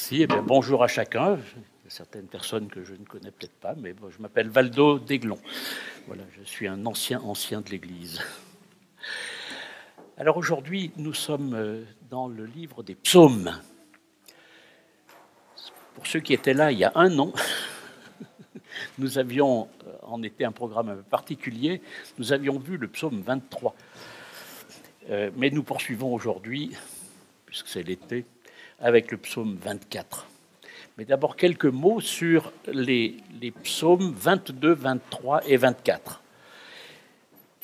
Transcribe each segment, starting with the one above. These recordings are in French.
Merci. Eh bien, bonjour à chacun. Il y a certaines personnes que je ne connais peut-être pas, mais bon, je m'appelle Valdo d'Aiglon. Voilà, je suis un ancien de l'Église. Alors aujourd'hui, nous sommes dans le livre des psaumes. Pour ceux qui étaient là il y a un an, nous avions en été un programme un peu particulier. Nous avions vu le psaume 23. Mais nous poursuivons aujourd'hui, puisque c'est l'été, avec le psaume 24. Mais d'abord quelques mots sur les psaumes 22, 23 et 24.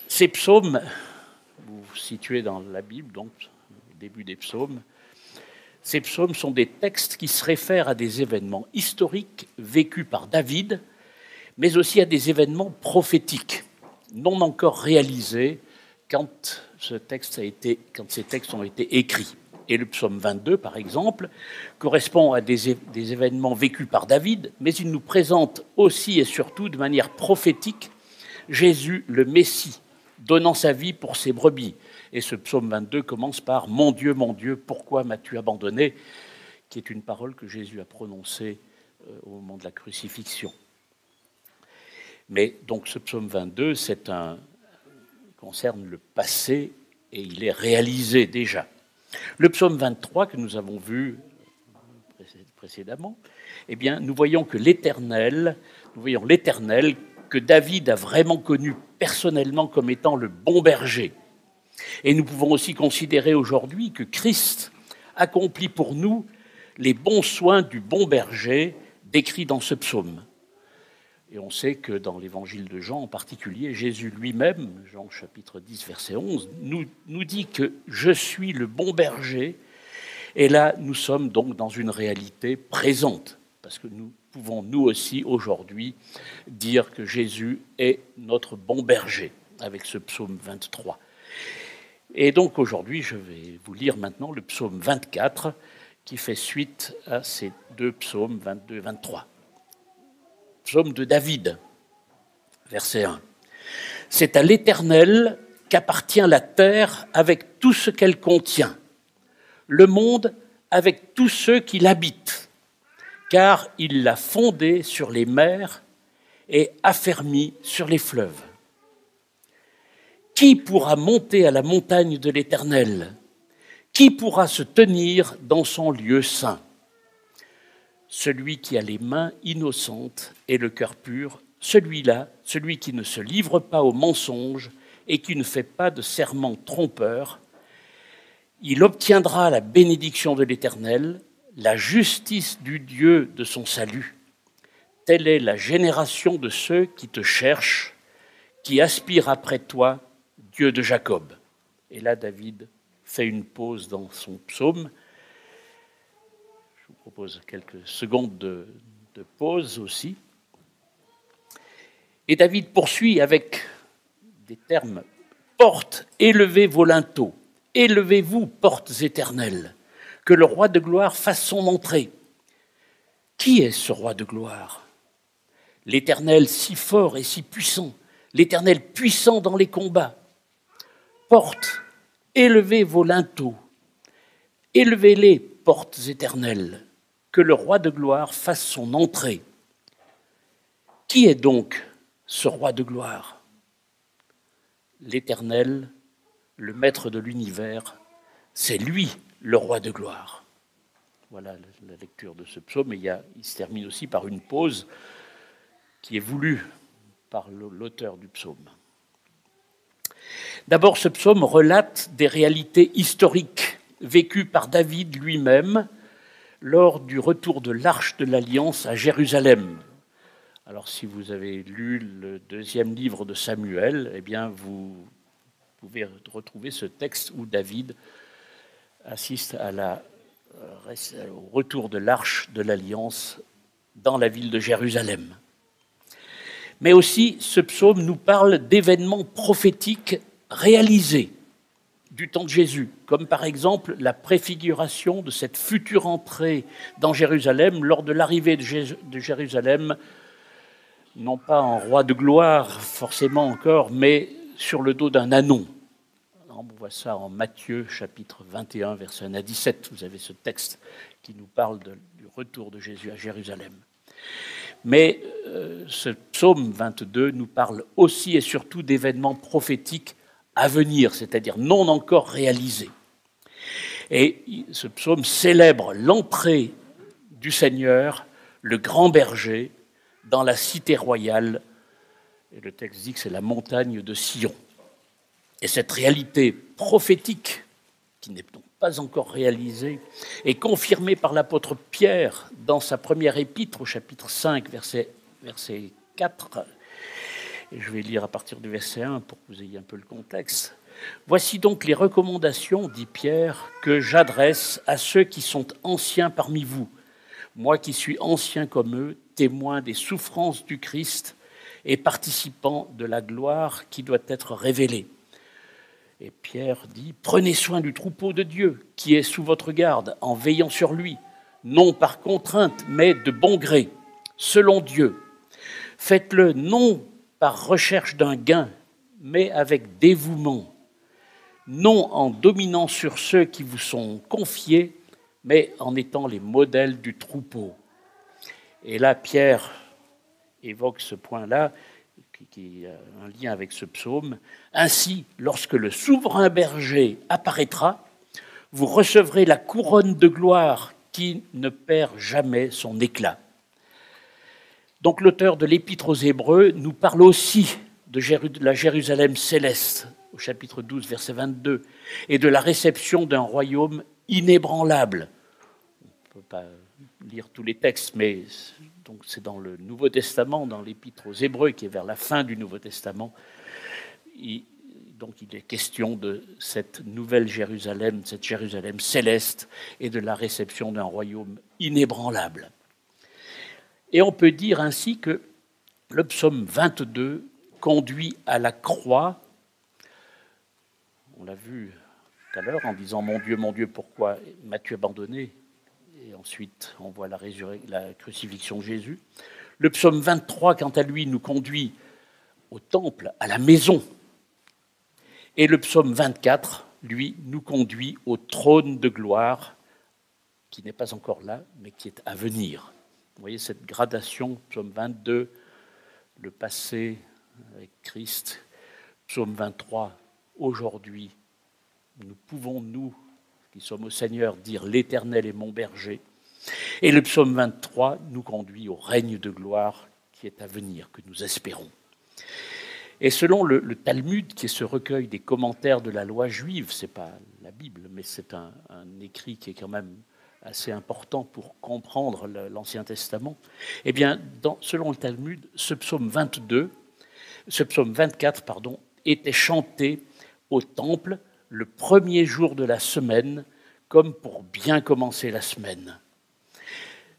Ces psaumes, vous vous situez dans la Bible, donc au début des psaumes, ces psaumes sont des textes qui se réfèrent à des événements historiques vécus par David, mais aussi à des événements prophétiques, non encore réalisés quand ces textes ont été écrits. Et le psaume 22, par exemple, correspond à des événements vécus par David, mais il nous présente aussi et surtout de manière prophétique Jésus, le Messie, donnant sa vie pour ses brebis. Et ce psaume 22 commence par « Mon Dieu, pourquoi m'as-tu abandonné ?» qui est une parole que Jésus a prononcée au moment de la crucifixion. Mais donc ce psaume 22, concerne le passé et il est réalisé déjà. Le psaume 23 que nous avons vu précédemment, eh bien, nous voyons l'Éternel que David a vraiment connu personnellement comme étant le bon berger. Et nous pouvons aussi considérer aujourd'hui que Christ accomplit pour nous les bons soins du bon berger décrits dans ce psaume. Et on sait que dans l'évangile de Jean en particulier, Jésus lui-même, Jean chapitre 10, verset 11, nous dit que « je suis le bon berger ». Et là, nous sommes donc dans une réalité présente, parce que nous pouvons nous aussi aujourd'hui dire que Jésus est notre bon berger, avec ce psaume 23. Et donc aujourd'hui, je vais vous lire maintenant le psaume 24, qui fait suite à ces deux psaumes 22 et 23. Psaume de David, verset 1. « C'est à l'Éternel qu'appartient la terre avec tout ce qu'elle contient, le monde avec tous ceux qui l'habitent, car il l'a fondé sur les mers et affermi sur les fleuves. Qui pourra monter à la montagne de l'Éternel? Qui pourra se tenir dans son lieu saint? Celui qui a les mains innocentes et le cœur pur, celui-là, celui qui ne se livre pas au mensonge et qui ne fait pas de serment trompeur, il obtiendra la bénédiction de l'Éternel, la justice du Dieu de son salut. Telle est la génération de ceux qui te cherchent, qui aspirent après toi, Dieu de Jacob. » Et là, David fait une pause dans son psaume. Je vous propose quelques secondes de pause aussi. Et David poursuit avec des termes « Portes, élevez vos linteaux, élevez-vous, portes éternelles, que le roi de gloire fasse son entrée. » Qui est ce roi de gloire? L'Éternel si fort et si puissant, l'Éternel puissant dans les combats. Portes, élevez vos linteaux, élevez-les, portes éternelles, que le roi de gloire fasse son entrée. Qui est donc ce roi de gloire? L'Éternel, le maître de l'univers, c'est lui le roi de gloire. Voilà la lecture de ce psaume, et il se termine aussi par une pause qui est voulue par l'auteur du psaume. D'abord, ce psaume relate des réalités historiques vécues par David lui-même lors du retour de l'Arche de l'Alliance à Jérusalem. Alors, si vous avez lu le deuxième livre de Samuel, eh bien, vous pouvez retrouver ce texte où David assiste au retour de l'Arche de l'Alliance dans la ville de Jérusalem. Mais aussi, ce psaume nous parle d'événements prophétiques réalisés du temps de Jésus, comme par exemple la préfiguration de cette future entrée dans Jérusalem lors de l'arrivée de Jérusalem, non pas en roi de gloire forcément encore, mais sur le dos d'un ânon, On voit ça en Matthieu, chapitre 21, verset 1 à 17. Vous avez ce texte qui nous parle du retour de Jésus à Jérusalem. Mais ce psaume 22 nous parle aussi et surtout d'événements prophétiques à venir, c'est-à-dire non encore réalisés. Et ce psaume célèbre l'entrée du Seigneur, le grand berger, dans la cité royale. Et le texte dit que c'est la montagne de Sion. Et cette réalité prophétique, qui n'est donc pas encore réalisée, est confirmée par l'apôtre Pierre dans sa première épître au chapitre 5, verset 4. Et je vais lire à partir du verset 1 pour que vous ayez un peu le contexte. « Voici donc les recommandations, dit Pierre, que j'adresse à ceux qui sont anciens parmi vous, moi qui suis ancien comme eux, témoin des souffrances du Christ et participant de la gloire qui doit être révélée. » Et Pierre dit « Prenez soin du troupeau de Dieu qui est sous votre garde, en veillant sur lui, non par contrainte, mais de bon gré, selon Dieu. Faites-le non par recherche d'un gain, mais avec dévouement, non en dominant sur ceux qui vous sont confiés, mais en étant les modèles du troupeau. » Et là, Pierre évoque ce point-là, qui a un lien avec ce psaume. « Ainsi, lorsque le souverain berger apparaîtra, vous recevrez la couronne de gloire qui ne perd jamais son éclat. » Donc l'auteur de l'Épître aux Hébreux nous parle aussi de la Jérusalem céleste, au chapitre 12, verset 22, et de la réception d'un royaume inébranlable. On ne peut pas lire tous les textes, mais donc c'est dans le Nouveau Testament, dans l'Épître aux Hébreux, qui est vers la fin du Nouveau Testament. Donc il est question de cette nouvelle Jérusalem, cette Jérusalem céleste, et de la réception d'un royaume inébranlable. Et on peut dire ainsi que le psaume 22 conduit à la croix. On l'a vu tout à l'heure en disant « Mon Dieu, pourquoi m'as-tu abandonné ?» Et ensuite, on voit la crucifixion de Jésus. Le psaume 23, quant à lui, nous conduit au temple, à la maison. Et le psaume 24, lui, nous conduit au trône de gloire, qui n'est pas encore là, mais qui est à venir. Vous voyez cette gradation, psaume 22, le passé avec Christ, psaume 23, aujourd'hui, nous pouvons, nous, qui sommes au Seigneur, dire « L'Éternel est mon berger ». Et le psaume 23 nous conduit au règne de gloire qui est à venir, que nous espérons. Et selon le Talmud, qui est ce recueil des commentaires de la loi juive, ce n'est pas la Bible, mais c'est un écrit qui est quand même assez important pour comprendre l'Ancien Testament, eh bien, selon le Talmud, ce psaume 24, était chanté au temple le premier jour de la semaine, comme pour bien commencer la semaine.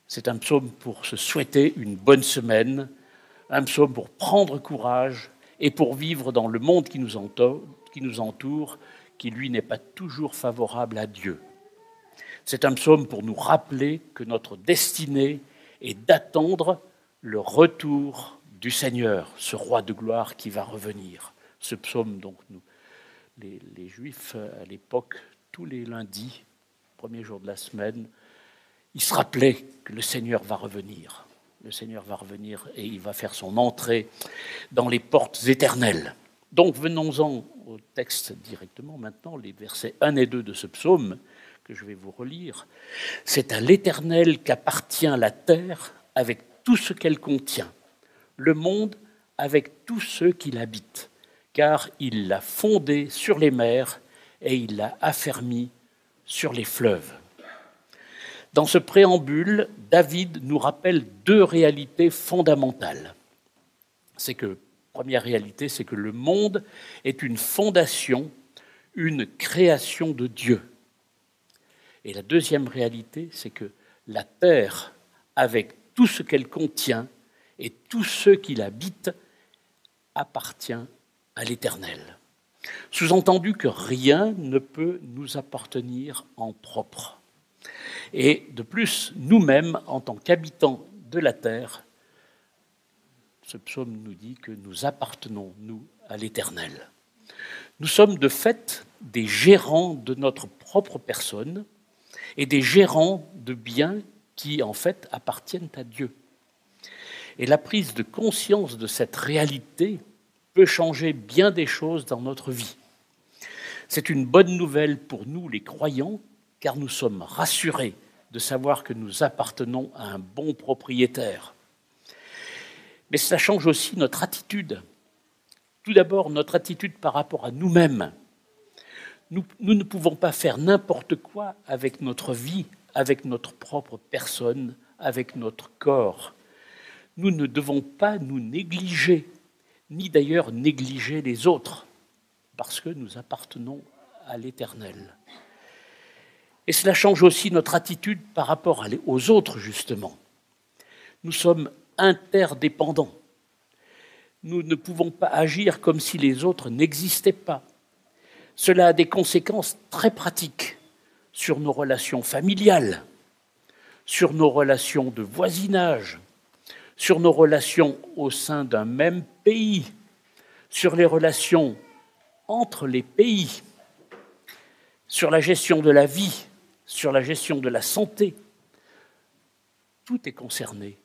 C'est un psaume pour se souhaiter une bonne semaine, un psaume pour prendre courage et pour vivre dans le monde qui nous entoure, qui lui n'est pas toujours favorable à Dieu. C'est un psaume pour nous rappeler que notre destinée est d'attendre le retour du Seigneur, ce roi de gloire qui va revenir. Ce psaume, donc, les Juifs, à l'époque, tous les lundis, premier jour de la semaine, ils se rappelaient que le Seigneur va revenir. Le Seigneur va revenir et il va faire son entrée dans les portes éternelles. Donc, venons-en au texte directement maintenant, les versets 1 et 2 de ce psaume, que je vais vous relire. « C'est à l'Éternel qu'appartient la terre avec tout ce qu'elle contient, le monde avec tous ceux qui l'habitent, car il l'a fondé sur les mers et il l'a affermi sur les fleuves. » Dans ce préambule, David nous rappelle deux réalités fondamentales. Première réalité, c'est que le monde est une fondation, une création de Dieu. Et la deuxième réalité, c'est que la terre, avec tout ce qu'elle contient et tous ceux qui l'habitent, appartient à l'Éternel. Sous-entendu que rien ne peut nous appartenir en propre. Et de plus, nous-mêmes, en tant qu'habitants de la terre, ce psaume nous dit que nous appartenons, nous, à l'Éternel. Nous sommes de fait des gérants de notre propre personne et des gérants de biens qui, en fait, appartiennent à Dieu. Et la prise de conscience de cette réalité peut changer bien des choses dans notre vie. C'est une bonne nouvelle pour nous, les croyants, car nous sommes rassurés de savoir que nous appartenons à un bon propriétaire. Mais cela change aussi notre attitude. Tout d'abord, notre attitude par rapport à nous-mêmes. Nous ne pouvons pas faire n'importe quoi avec notre vie, avec notre propre personne, avec notre corps. Nous ne devons pas nous négliger, ni d'ailleurs négliger les autres, parce que nous appartenons à l'Éternel. Et cela change aussi notre attitude par rapport aux autres, justement. Nous sommes interdépendants. Nous ne pouvons pas agir comme si les autres n'existaient pas. Cela a des conséquences très pratiques sur nos relations familiales, sur nos relations de voisinage, sur nos relations au sein d'un même pays, sur les relations entre les pays, sur la gestion de la vie, sur la gestion de la santé. Tout est concerné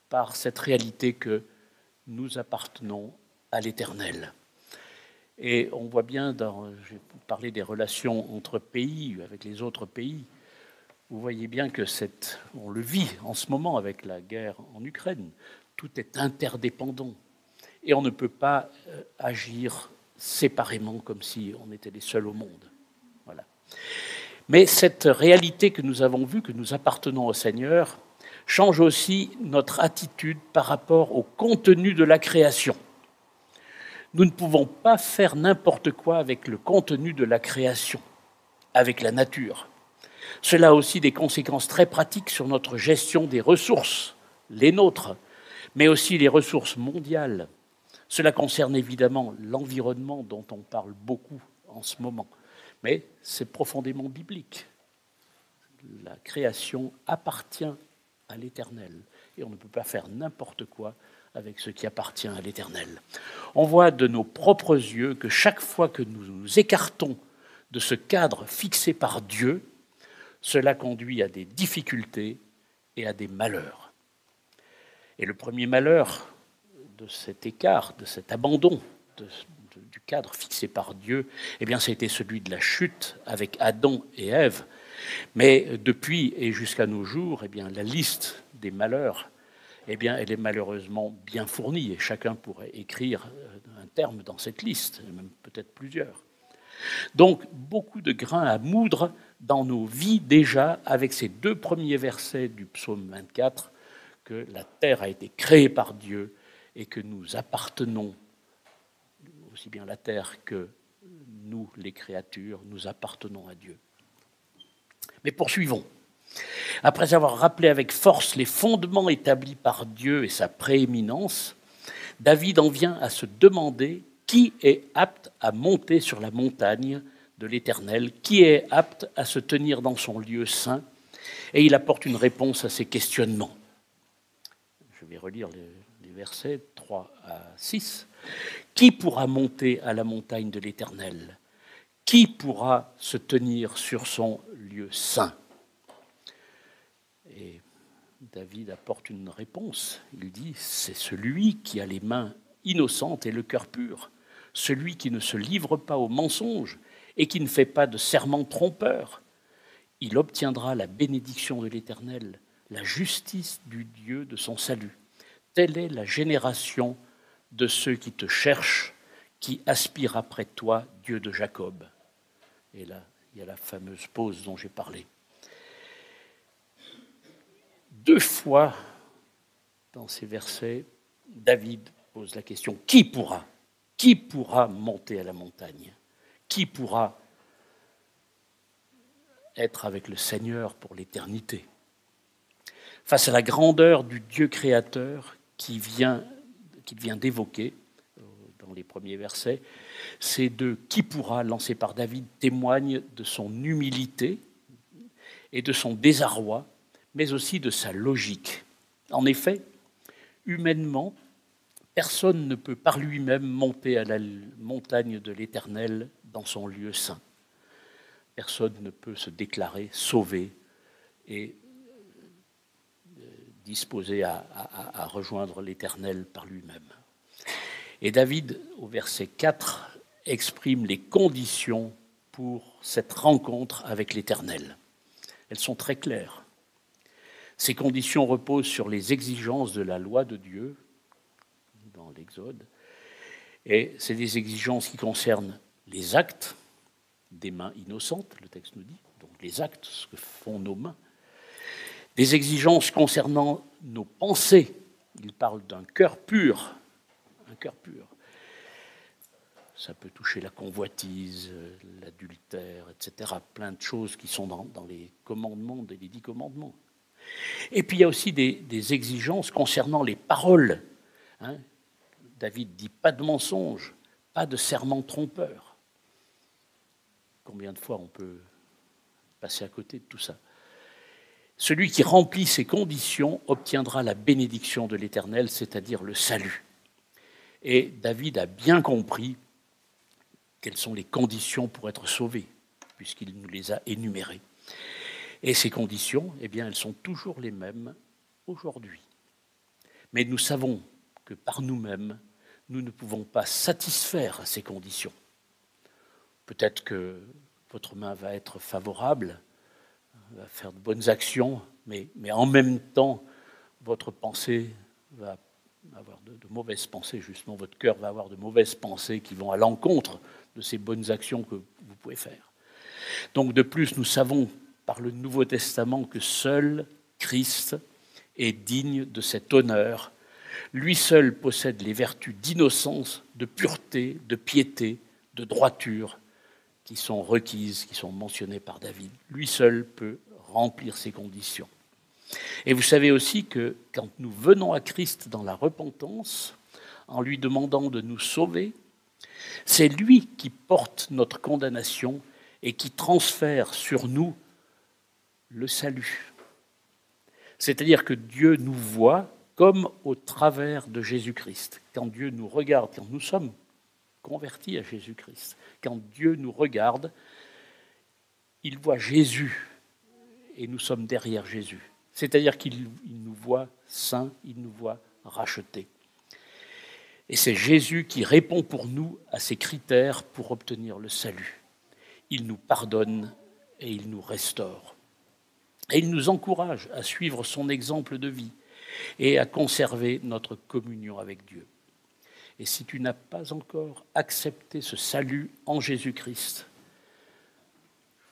par cette réalité que nous appartenons à l'Éternel. Et on voit bien, j'ai parlé des relations entre pays, avec les autres pays, vous voyez bien que on le vit en ce moment avec la guerre en Ukraine. Tout est interdépendant. Et on ne peut pas agir séparément comme si on était les seuls au monde. Voilà. Mais cette réalité que nous avons vue, que nous appartenons au Seigneur, change aussi notre attitude par rapport au contenu de la création. Nous ne pouvons pas faire n'importe quoi avec le contenu de la création, avec la nature. Cela a aussi des conséquences très pratiques sur notre gestion des ressources, les nôtres, mais aussi les ressources mondiales. Cela concerne évidemment l'environnement dont on parle beaucoup en ce moment, mais c'est profondément biblique. La création appartient à l'Éternel et on ne peut pas faire n'importe quoi avec ce qui appartient à l'Éternel. On voit de nos propres yeux que chaque fois que nous nous écartons de ce cadre fixé par Dieu, cela conduit à des difficultés et à des malheurs. Et le premier malheur de cet écart, de cet abandon du cadre fixé par Dieu, eh bien, c'était celui de la chute avec Adam et Ève. Mais depuis et jusqu'à nos jours, eh bien, la liste des malheurs, eh bien, elle est malheureusement bien fournie et chacun pourrait écrire un terme dans cette liste, même peut-être plusieurs. Donc, beaucoup de grains à moudre dans nos vies déjà avec ces deux premiers versets du psaume 24, que la terre a été créée par Dieu et que nous appartenons, aussi bien la terre que nous, les créatures, nous appartenons à Dieu. Mais poursuivons. Après avoir rappelé avec force les fondements établis par Dieu et sa prééminence, David en vient à se demander qui est apte à monter sur la montagne de l'Éternel, qui est apte à se tenir dans son lieu saint, et il apporte une réponse à ces questionnements. Je vais relire les versets 3 à 6. Qui pourra monter à la montagne de l'Éternel? Qui pourra se tenir sur son lieu saint? Et David apporte une réponse. Il dit, c'est celui qui a les mains innocentes et le cœur pur, celui qui ne se livre pas au mensonge et qui ne fait pas de serment trompeur. Il obtiendra la bénédiction de l'Éternel, la justice du Dieu de son salut. Telle est la génération de ceux qui te cherchent, qui aspirent après toi, Dieu de Jacob. Et là, il y a la fameuse pause dont j'ai parlé. Deux fois, dans ces versets, David pose la question, qui pourra monter à la montagne? Qui pourra être avec le Seigneur pour l'éternité? Face à la grandeur du Dieu créateur qu'il vient d'évoquer dans les premiers versets, ces deux « qui pourra » lancés par David témoignent de son humilité et de son désarroi, mais aussi de sa logique. En effet, humainement, personne ne peut par lui-même monter à la montagne de l'Éternel dans son lieu saint. personne ne peut se déclarer sauvé et disposé à rejoindre l'Éternel par lui-même. Et David, au verset 4, exprime les conditions pour cette rencontre avec l'Éternel. Elles sont très claires. Ces conditions reposent sur les exigences de la loi de Dieu, dans l'Exode, et c'est des exigences qui concernent les actes des mains innocentes, le texte nous dit, donc les actes, ce que font nos mains, des exigences concernant nos pensées. Il parle d'un cœur pur, un cœur pur. Ça peut toucher la convoitise, l'adultère, etc. Plein de choses qui sont dans les commandements, les 10 commandements. Et puis il y a aussi des exigences concernant les paroles. Hein. David dit pas de mensonge, pas de serment trompeur. Combien de fois on peut passer à côté de tout ça? Celui qui remplit ces conditions obtiendra la bénédiction de l'Éternel, c'est-à-dire le salut. Et David a bien compris quelles sont les conditions pour être sauvé, puisqu'il nous les a énumérées. Et ces conditions, eh bien, elles sont toujours les mêmes aujourd'hui. Mais nous savons que par nous-mêmes, nous ne pouvons pas satisfaire à ces conditions. Peut-être que votre main va être favorable, va faire de bonnes actions, mais en même temps, votre pensée va avoir de mauvaises pensées, justement, votre cœur va avoir de mauvaises pensées qui vont à l'encontre de ces bonnes actions que vous pouvez faire. Donc, de plus, nous savons par le Nouveau Testament que seul Christ est digne de cet honneur. Lui seul possède les vertus d'innocence, de pureté, de piété, de droiture qui sont requises, qui sont mentionnées par David. Lui seul peut remplir ces conditions. Et vous savez aussi que quand nous venons à Christ dans la repentance, en lui demandant de nous sauver, c'est lui qui porte notre condamnation et qui transfère sur nous le salut. C'est-à-dire que Dieu nous voit comme au travers de Jésus-Christ. Quand Dieu nous regarde, quand nous sommes convertis à Jésus-Christ, quand Dieu nous regarde, il voit Jésus et nous sommes derrière Jésus. C'est-à-dire qu'il nous voit saints, il nous voit rachetés. Et c'est Jésus qui répond pour nous à ces critères pour obtenir le salut. Il nous pardonne et il nous restaure. Et il nous encourage à suivre son exemple de vie et à conserver notre communion avec Dieu. Et si tu n'as pas encore accepté ce salut en Jésus-Christ,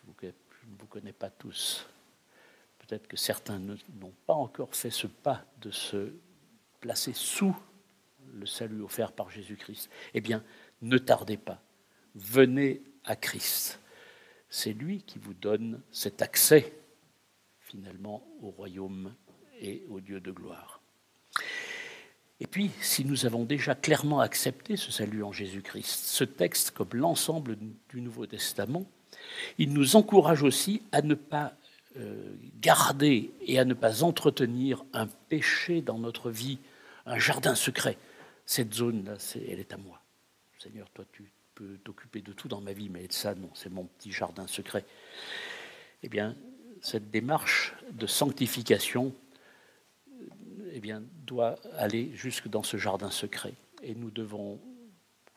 je ne vous connais pas tous, peut-être que certains n'ont pas encore fait ce pas de se placer sous le salut offert par Jésus-Christ, eh bien, ne tardez pas, venez à Christ. C'est lui qui vous donne cet accès finalement au royaume et au Dieu de gloire. Et puis, si nous avons déjà clairement accepté ce salut en Jésus-Christ, ce texte, comme l'ensemble du Nouveau Testament, il nous encourage aussi à ne pas garder et à ne pas entretenir un péché dans notre vie, un jardin secret. Cette zone-là, elle est à moi. Seigneur, toi, tu peux t'occuper de tout dans ma vie, mais ça, non, c'est mon petit jardin secret. Eh bien, cette démarche de sanctification eh bien, doit aller jusque dans ce jardin secret. Et nous devons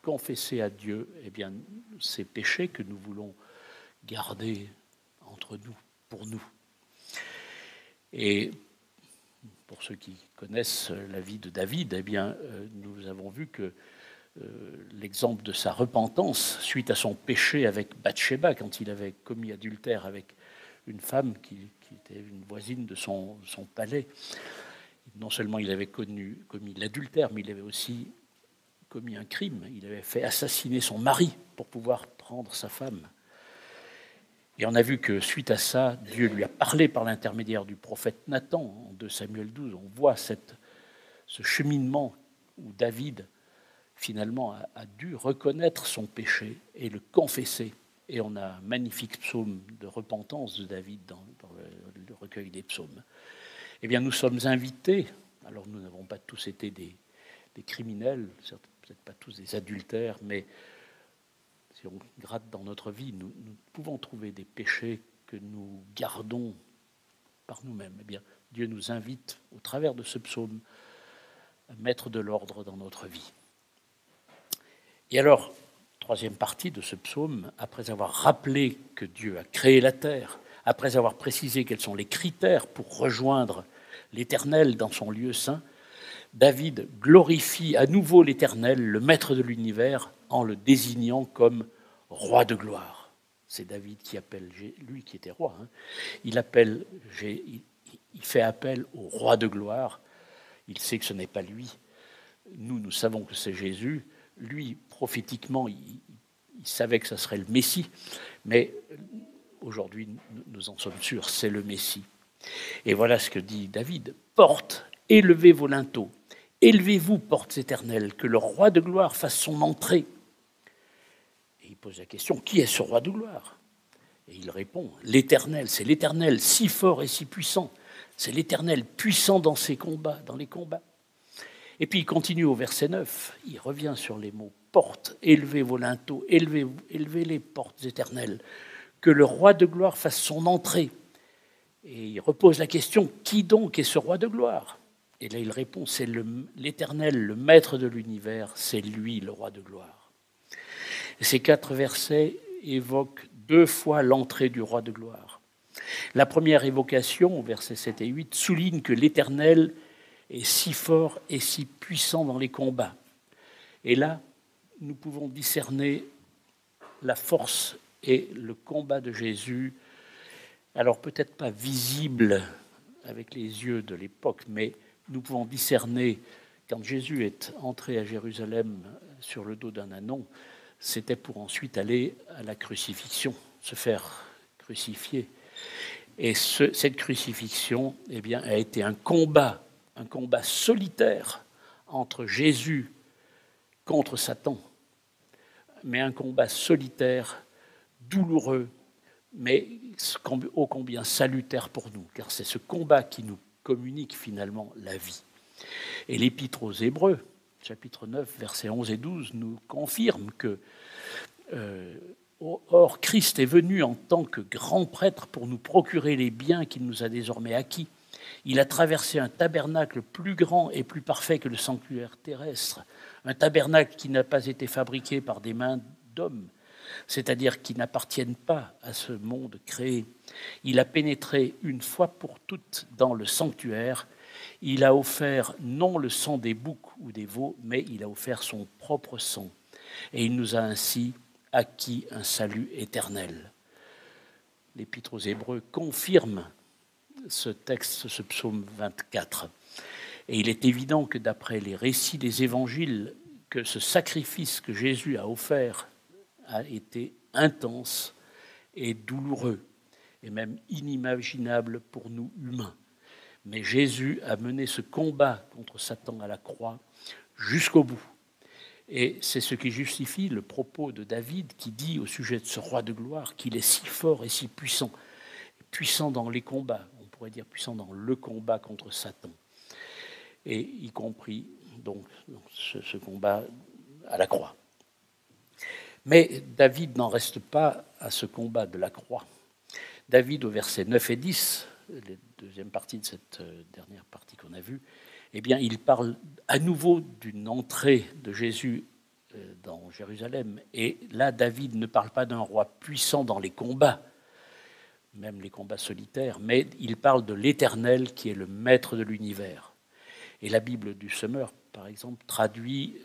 confesser à Dieu eh bien, ces péchés que nous voulons garder entre nous, pour nous. Et pour ceux qui connaissent la vie de David, eh bien, nous avons vu que l'exemple de sa repentance suite à son péché avec Bathsheba, quand il avait commis adultère avec une femme qui était une voisine de son palais. Non seulement il avait commis l'adultère, mais il avait aussi commis un crime. Il avait fait assassiner son mari pour pouvoir prendre sa femme. Et on a vu que suite à ça, Dieu lui a parlé par l'intermédiaire du prophète Nathan, en 2 Samuel 12. On voit ce cheminement où David, finalement, a dû reconnaître son péché et le confesser. Et on a un magnifique psaume de repentance de David dans le recueil des psaumes. Eh bien, nous sommes invités, alors nous n'avons pas tous été des criminels, peut-être pas tous des adultères, mais si on gratte dans notre vie, nous pouvons trouver des péchés que nous gardons par nous-mêmes. Eh bien, Dieu nous invite, au travers de ce psaume, à mettre de l'ordre dans notre vie. Et alors, troisième partie de ce psaume, après avoir rappelé que Dieu a créé la terre, après avoir précisé quels sont les critères pour rejoindre l'Éternel dans son lieu saint, David glorifie à nouveau l'Éternel, le maître de l'univers, en le désignant comme roi de gloire. C'est David qui appelle, lui qui était roi, il fait appel au roi de gloire. Il sait que ce n'est pas lui. Nous savons que c'est Jésus. Lui, prophétiquement, il savait que ce serait le Messie, mais aujourd'hui, nous en sommes sûrs, c'est le Messie. Et voilà ce que dit David. « Portes, élevez vos linteaux. Élevez-vous, portes éternelles, que le roi de gloire fasse son entrée. » Et il pose la question, qui est ce roi de gloire? Et il répond, l'Éternel, c'est l'Éternel si fort et si puissant. C'est l'Éternel puissant dans ses combats, dans les combats. Et puis il continue au verset 9, il revient sur les mots « portes, élevez vos linteaux, élevez les portes éternelles, que le roi de gloire fasse son entrée. » Et il repose la question, qui donc est ce roi de gloire? Et là il répond, c'est l'Éternel, le maître de l'univers, c'est lui le roi de gloire. Et ces 4 versets évoquent 2 fois l'entrée du roi de gloire. La première évocation, versets 7 et 8, souligne que l'Éternel est si fort et si puissant dans les combats. Et là, nous pouvons discerner la force et le combat de Jésus, alors peut-être pas visible avec les yeux de l'époque, mais nous pouvons discerner, quand Jésus est entré à Jérusalem sur le dos d'un ânon, c'était pour ensuite aller à la crucifixion, se faire crucifier. Et cette crucifixion, eh bien, a été un combat solitaire entre Jésus contre Satan, mais un combat solitaire, douloureux, mais ô combien salutaire pour nous, car c'est ce combat qui nous communique finalement la vie. Et l'Épître aux Hébreux, chapitre 9, versets 11 et 12, nous confirme que or, Christ est venu en tant que grand prêtre pour nous procurer les biens qu'il nous a désormais acquis. Il a traversé un tabernacle plus grand et plus parfait que le sanctuaire terrestre, un tabernacle qui n'a pas été fabriqué par des mains d'hommes, c'est-à-dire qui n'appartiennent pas à ce monde créé. Il a pénétré une fois pour toutes dans le sanctuaire. Il a offert non le sang des boucs ou des veaux, mais il a offert son propre sang. Et il nous a ainsi acquis un salut éternel. L'Épître aux Hébreux confirme ce texte, ce psaume 24. Et il est évident que d'après les récits des évangiles, que ce sacrifice que Jésus a offert a été intense et douloureux, et même inimaginable pour nous humains. Mais Jésus a mené ce combat contre Satan à la croix jusqu'au bout. Et c'est ce qui justifie le propos de David qui dit au sujet de ce roi de gloire qu'il est si fort et si puissant, puissant dans les combats, on pourrait dire puissant dans le combat contre Satan, et y compris donc ce combat à la croix. Mais David n'en reste pas à ce combat de la croix. David, au verset 9 et 10, la deuxième partie de cette dernière partie qu'on a vue, eh bien, il parle à nouveau d'une entrée de Jésus dans Jérusalem. Et là, David ne parle pas d'un roi puissant dans les combats, même les combats solitaires, mais il parle de l'Éternel qui est le maître de l'univers. Et la Bible du Semeur, par exemple, traduit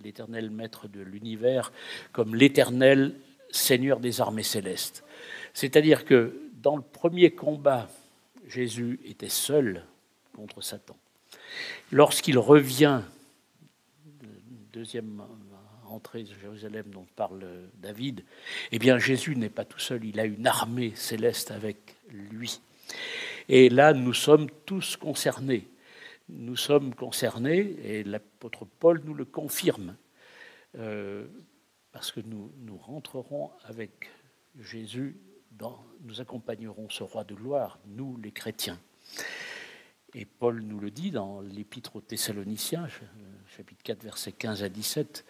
l'Éternel maître de l'univers comme l'Éternel Seigneur des armées célestes. C'est-à-dire que dans le premier combat, Jésus était seul contre Satan. Lorsqu'il revient, deuxième entrée de Jérusalem dont parle David, eh bien Jésus n'est pas tout seul, il a une armée céleste avec lui. Et là, nous sommes tous concernés. Nous sommes concernés, et l'apôtre Paul nous le confirme, parce que nous rentrerons avec Jésus, nous accompagnerons ce roi de gloire, nous les chrétiens. Et Paul nous le dit dans l'Épître aux Thessaloniciens, chapitre 4, versets 15 à 17.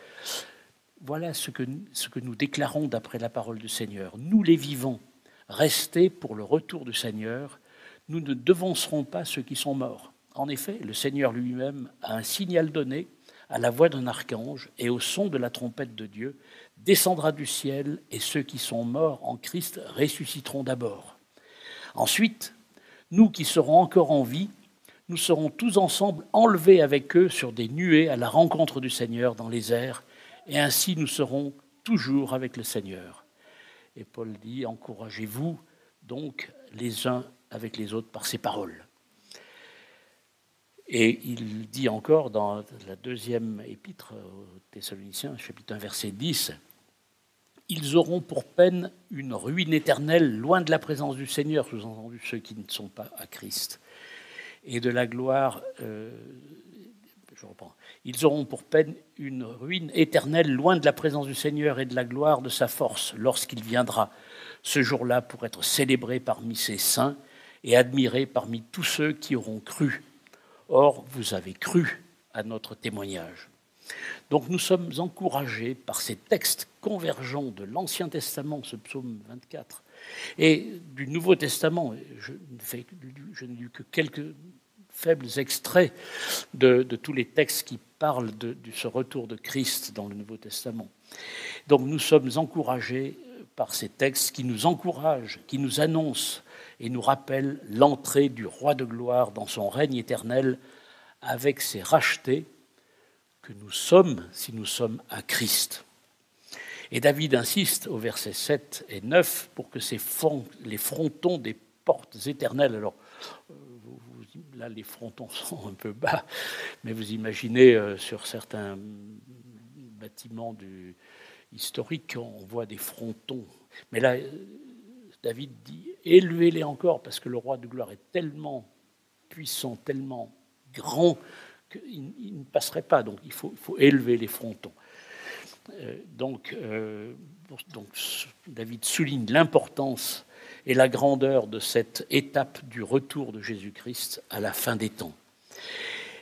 Voilà ce que nous déclarons d'après la parole du Seigneur. Nous les vivants, restés pour le retour du Seigneur, nous ne devancerons pas ceux qui sont morts. En effet, le Seigneur lui-même a un signal donné à la voix d'un archange et au son de la trompette de Dieu, descendra du ciel et ceux qui sont morts en Christ ressusciteront d'abord. Ensuite, nous qui serons encore en vie, nous serons tous ensemble enlevés avec eux sur des nuées à la rencontre du Seigneur dans les airs, et ainsi nous serons toujours avec le Seigneur. Et Paul dit, encouragez-vous donc les uns avec les autres par ces paroles. Et il dit encore dans la deuxième épître aux Thessaloniciens, chapitre 1, verset 10, « Ils auront pour peine une ruine éternelle, loin de la présence du Seigneur, sous-entendu ceux qui ne sont pas à Christ. Et de la gloire, je reprends, ils auront pour peine une ruine éternelle, loin de la présence du Seigneur et de la gloire de sa force, lorsqu'il viendra, ce jour-là, pour être célébré parmi ses saints et admiré parmi tous ceux qui auront cru. Or, vous avez cru à notre témoignage. » Donc nous sommes encouragés par ces textes convergents de l'Ancien Testament, ce psaume 24, et du Nouveau Testament. Je n'ai lu que quelques faibles extraits de tous les textes qui parlent de ce retour de Christ dans le Nouveau Testament. Donc nous sommes encouragés par ces textes qui nous encouragent, qui nous annoncent et nous rappellent l'entrée du Roi de gloire dans son règne éternel avec ses rachetés que nous sommes si nous sommes à Christ. Et David insiste au verset 7 et 9 pour que les frontons des portes éternelles, alors là les frontons sont un peu bas, mais vous imaginez sur certains bâtiments historiques, on voit des frontons. Mais là, David dit, élevez-les encore, parce que le roi de gloire est tellement puissant, tellement grand, qu'il ne passerait pas. Donc il faut élever les frontons. Donc David souligne l'importance et la grandeur de cette étape du retour de Jésus-Christ à la fin des temps.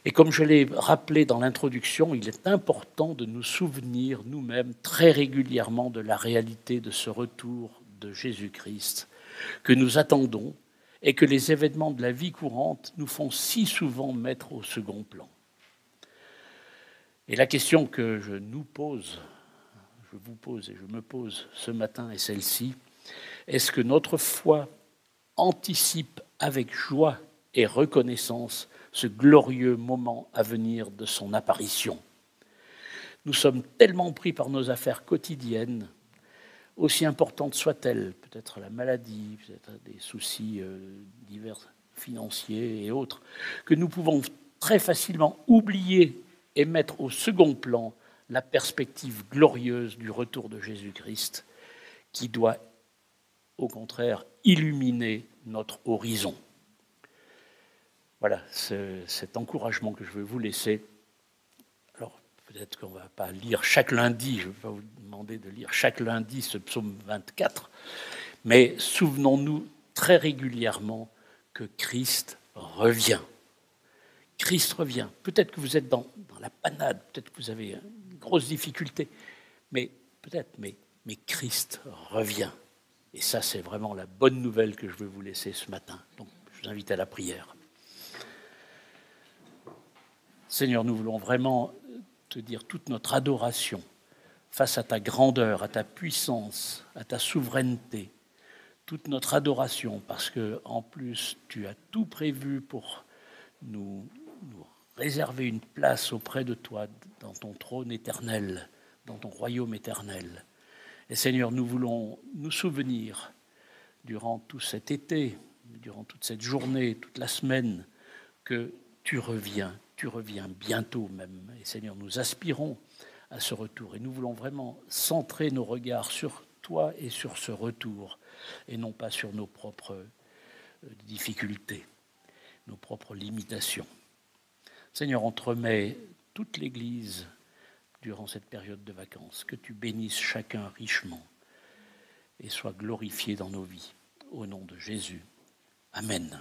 Et comme je l'ai rappelé dans l'introduction, il est important de nous souvenir nous-mêmes très régulièrement de la réalité de ce retour de Jésus-Christ que nous attendons et que les événements de la vie courante nous font si souvent mettre au second plan. Et la question que je vous pose et je me pose ce matin est celle-ci. Est-ce que notre foi anticipe avec joie et reconnaissance ce glorieux moment à venir de son apparition? Nous sommes tellement pris par nos affaires quotidiennes, aussi importantes soient-elles, peut-être la maladie, peut-être des soucis divers financiers et autres, que nous pouvons très facilement oublier et mettre au second plan la perspective glorieuse du retour de Jésus-Christ qui doit, au contraire, illuminer notre horizon. Voilà, cet encouragement que je veux vous laisser. Alors, peut-être qu'on ne va pas lire chaque lundi, je ne vais pas vous demander de lire chaque lundi ce psaume 24, mais souvenons-nous très régulièrement que Christ revient. Christ revient. Peut-être que vous êtes dans la panade, peut-être que vous avez une grosse difficulté, mais Christ revient. Et ça, c'est vraiment la bonne nouvelle que je veux vous laisser ce matin. Donc, je vous invite à la prière. Seigneur, nous voulons vraiment te dire toute notre adoration face à ta grandeur, à ta puissance, à ta souveraineté. Toute notre adoration, parce que en plus, tu as tout prévu pour nous réserver une place auprès de toi, dans ton trône éternel, dans ton royaume éternel. Et Seigneur, nous voulons nous souvenir, durant tout cet été, durant toute cette journée, toute la semaine, que tu reviens bientôt même. Et Seigneur, nous aspirons à ce retour. Et nous voulons vraiment centrer nos regards sur toi et sur ce retour, et non pas sur nos propres difficultés, nos propres limitations. Seigneur, on te remet toute l'Église durant cette période de vacances. Que tu bénisses chacun richement et sois glorifié dans nos vies. Au nom de Jésus. Amen.